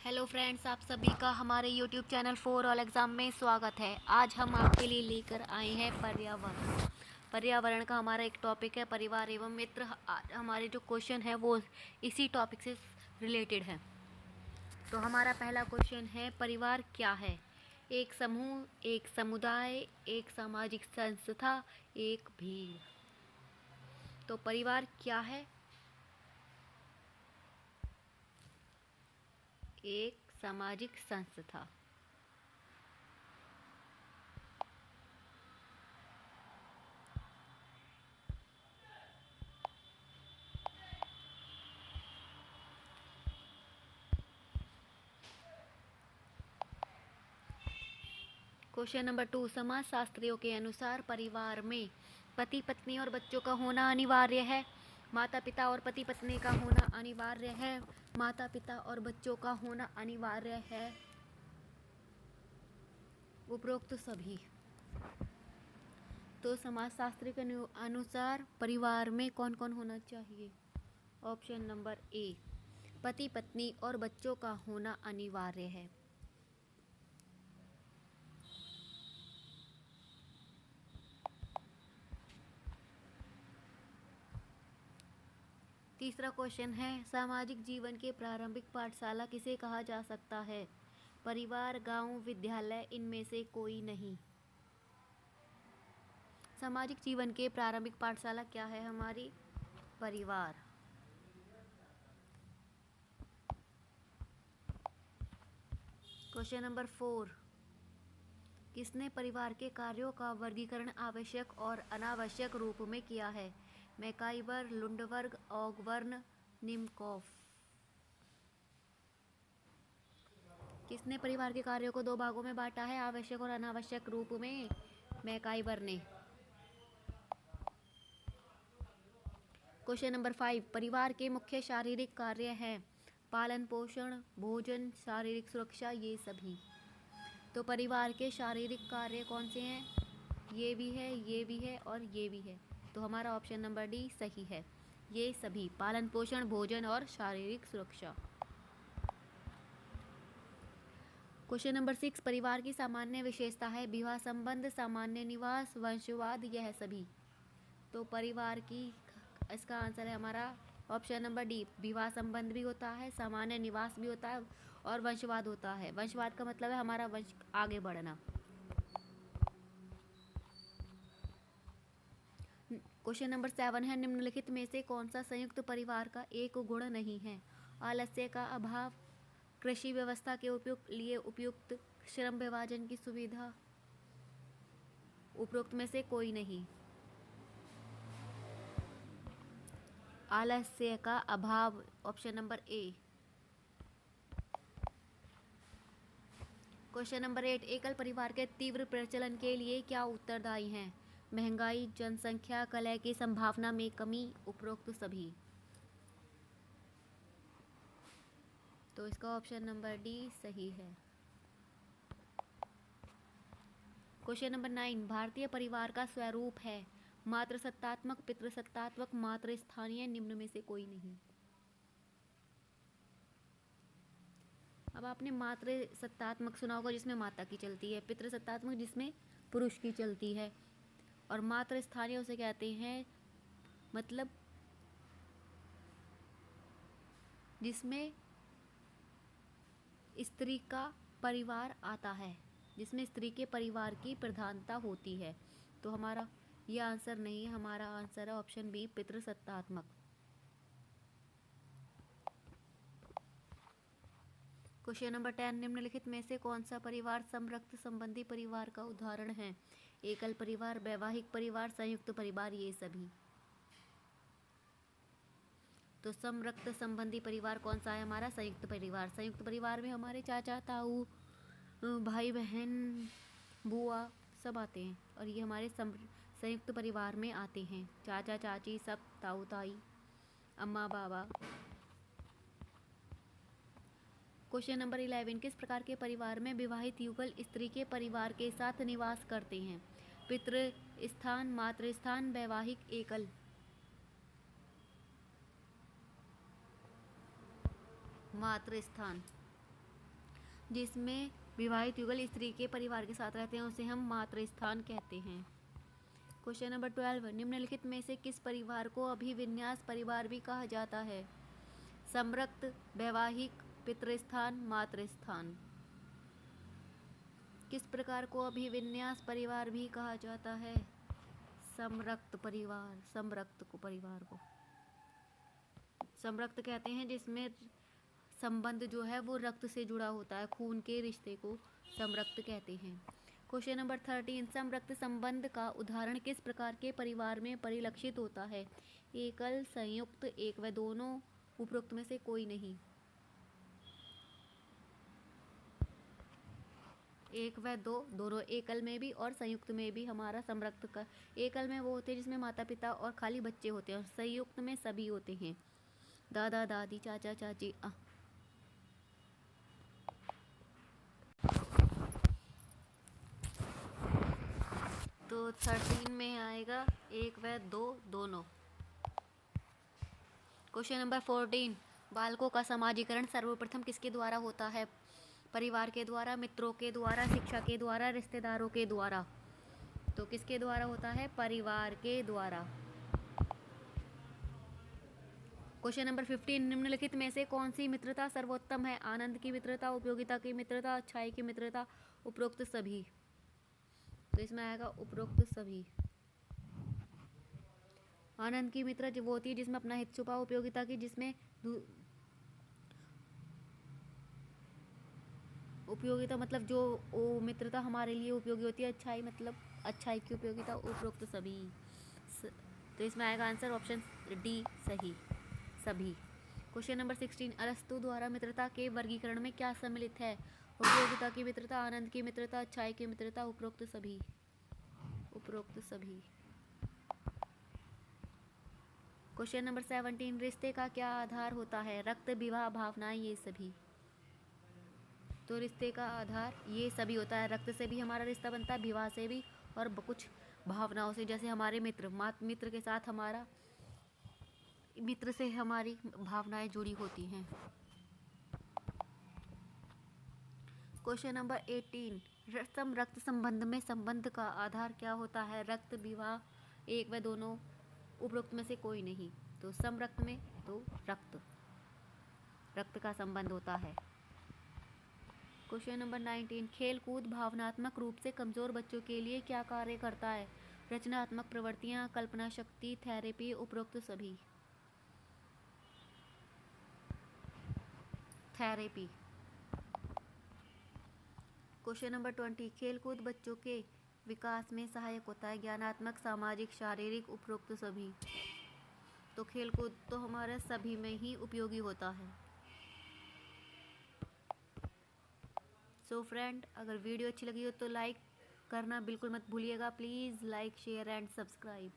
Hello friends, आप सभी का हमारे YouTube channel for all exam में स्वागत है। आज हम आपके लिए लेकर आए हैं पर्यावरण। पर्यावरण का हमारा एक टॉपिक है परिवार एवं मित्र। हमारे जो क्वेश्चन है वो इसी टॉपिक से रिलेटेड है। तो हमारा पहला क्वेश्चन है, परिवार क्या है? एक समूह, एक समुदाय, एक सामाजिक संस्था, एक भीड़। तो परिवार क्या है? एक सामाजिक संस्था। क्वेश्चन नंबर 2, समाज शास्त्रियों के अनुसार परिवार में पति पत्नी और बच्चों का होना अनिवार्य है। माता पिता और पति पत्नी का होना अनिवार्य है। माता पिता और बच्चों का होना अनिवार्य है। उपरोक्त सभी। तो समाज शास्त्र के अनुसार परिवार में कौन कौन होना चाहिए? ऑप्शन नंबर ए, पति पत्नी और बच्चों का होना अनिवार्य है। तीसरा क्वेश्चन है, सामाजिक जीवन के प्रारंभिक पाठशाला किसे कहा जा सकता है? परिवार, गांव, विद्यालय, इनमें से कोई नहीं। सामाजिक जीवन के प्रारंभिक पाठशाला क्या है हमारी? परिवार। क्वेश्चन नंबर 4, किसने परिवार के कार्यों का वर्गीकरण आवश्यक और अनावश्यक रूप में किया है? MacIver, Lundberg, Ogburn, Nimkoff. किसने परिवार के कार्यों को 2 भागों में बांटा है, आवश्यक और अनावश्यक रूप में? मैकाइवर ने। क्वेश्चन नंबर 5, परिवार के मुख्य शारीरिक कार्य हैं पालन पोषण, भोजन, शारीरिक सुरक्षा, ये सभी। तो परिवार के शारीरिक कार्य कौन से हैं? ये भी है, ये भी है और ये भी है। तो हमारा ऑप्शन नंबर डी सही है। ये सभी, पालन पोषण, भोजन और शारीरिक सुरक्षा। क्वेश्चन नंबर 6, परिवार की सामान्य विशेषता है विवाह संबंध, सामान्य निवास, वंशवाद, यह सभी। तो परिवार की, इसका आंसर है हमारा ऑप्शन नंबर डी, विवाह संबंध भी होता है, सामान्य निवास भी होता है और वंशवाद होता है। वंशवाद का मतलब है हमारा वंश आगे बढ़ना। क्वेश्चन नंबर 7 है, निम्नलिखित में से कौन सा संयुक्त परिवार का एक गुण नहीं है? आलस्य का अभाव, कृषि व्यवस्था के लिए उपयुक्त श्रम विभाजन की सुविधा, उपरोक्त में से कोई नहीं। आलस्य का अभाव, option number A. Question number 8, एकल परिवार के तीव्र प्रचलन के लिए क्या उत्तरदायी हैं? महंगाई, जनसंख्या, कलह की संभावना में कमी, उपरोक्त सभी। तो इसका ऑप्शन नंबर डी सही है। क्वेश्चन नंबर 9, भारतीय परिवार का स्वरूप है मातृसत्तात्मक, पितृसत्तात्मक, मातृस्थानीय, निम्न में से कोई नहीं। अब आपने मातृसत्तात्मक सुना होगा जिसमें माता की चलती है, पितृसत्तात्मक जिसमें पुरुष की चलती है, और मातृस्थानीय उसे कहते हैं मतलब जिसमें स्त्री का परिवार आता है, जिसमें स्त्री के परिवार की प्रधानता होती है। तो हमारा ये आंसर नहीं है, हमारा आंसर है ऑप्शन बी, पितृसत्तात्मक। क्वेश्चन नंबर 10, निम्नलिखित में से कौन सा परिवार समरक्त संबंधी परिवार का उदाहरण है? एकल परिवार, वैवाहिक परिवार, संयुक्त परिवार, ये सभी। तो समरक्त संबंधी परिवार कौन सा है हमारा? संयुक्त परिवार। संयुक्त परिवार में हमारे चाचा ताऊ, भाई बहन, बुआ सब आते हैं, और ये हमारे संयुक्त परिवार में आते हैं, चाचा चाची सब, ताऊ ताई, अम्मा बाबा। क्वेश्चन नंबर 11, किस प्रकार के परिवार में विवाहित युगल स्त्री के परिवार के साथ निवास करते हैं? पितृ स्थान, मातृ स्थान, वैवाहिक, एकल। मातृ स्थान। जिसमें विवाहित युगल स्त्री के परिवार के साथ रहते हैं उसे हम मातृस्थान कहते हैं। क्वेश्चन नंबर 12, निम्नलिखित में से किस परिवार को अभिविन्यास परिवार भी कहा जाता है? संरक्त, वैवाहिक, पितृस्थान, मातृस्थान। किस प्रकार को अभिविन्यास परिवार भी कहा जाता है? संरक्त परिवार, संरक्त को परिवार को संरक्त कहते हैं जिसमें संबंध जो है वो रक्त से जुड़ा होता है, खून के रिश्ते को संरक्त कहते हैं। क्वेश्चन नंबर 13, संरक्त संबंध का उदाहरण किस प्रकार के परिवार में परिलक्षित होता है? एकल, संयुक्त, एक व दोनों, उपरोक्त में से कोई नहीं। एक व दो, दोनों, एकल में भी और संयुक्त में भी हमारा संरक्त का। एकल में वो होते हैं जिसमें माता पिता और खाली बच्चे होते हैं, और संयुक्त में सभी होते हैं, दादा दादी, चाचा चाची। तो 13 में आएगा एक व दो, दोनों। क्वेश्चन नंबर 14, बालकों का समाजीकरण सर्वप्रथम किसके द्वारा होता है? परिवार के द्वारा, मित्रों के द्वारा, शिक्षा के द्वारा, रिश्तेदारों के द्वारा। तो किसके द्वारा होता है? परिवार के द्वारा। क्वेश्चन नंबर 15, निम्नलिखित में से कौन सी मित्रता सर्वोत्तम है? आनंद की मित्रता, उपयोगिता की मित्रता, अच्छाई की मित्रता, उपरोक्त सभी। तो इसमें आएगा उपरोक्त सभी। आनंद की मित्रता जो होती है जिसमें अपना हित छुपा, उपयोगिता की जिसमें उपयोगिता मतलब जो मित्रता हमारे लिए उपयोगी होती है, अच्छाई मतलब अच्छाई की उपयोगिता, उपरोक्त सभी। तो इसमें आएगा आंसर ऑप्शन डी सही, सभी। क्वेश्चन नंबर 16, अरस्तु द्वारा मित्रता के वर्गीकरण में क्या सम्मिलित है? उपयोगिता की मित्रता, आनंद की मित्रता, अच्छाई की मित्रता, उपरोक्त सभी, उपरोक्त सभी। क्वेश्चन नंबर 17, रिश्ते का क्या आधार होता है? रक्त, विवाह, भावनाएं, ये सभी। तो रिश्ते का आधार ये सभी होता है, रक्त से भी हमारा रिश्ता बनता है, विवाह से भी, और कुछ भावनाओं से, जैसे हमारे मित्र, मित्र के साथ हमारा, मित्र से हमारी भावनाएं जुड़ी होती हैं। क्वेश्चन नंबर 18, रक्त संबंध में संबंध का आधार क्या होता है? रक्त, विवाह, एक व दोनों, उपरोक्त में से कोई नहीं। तो समरक्त में तो रक्त का संबंध होता है। क्वेश्चन नंबर 19, खेल कूद भावनात्मक रूप से कमजोर बच्चों के लिए क्या कार्य करता है? रचनात्मक प्रवृत्तियां, कल्पना शक्ति, थेरेपी, उपरोक्त सभी। थेरेपी। क्वेश्चन नंबर 20, खेल कूद बच्चों के विकास में सहायक होता है, ज्ञानात्मक, सामाजिक, शारीरिक, उपरोक्त सभी। तो खेल कूद तो हमारे सभी में ही उपयोगी होता है। सो फ्रेंड, अगर वीडियो अच्छी लगी हो तो लाइक करना बिल्कुल मत भूलिएगा। Please like, share and subscribe.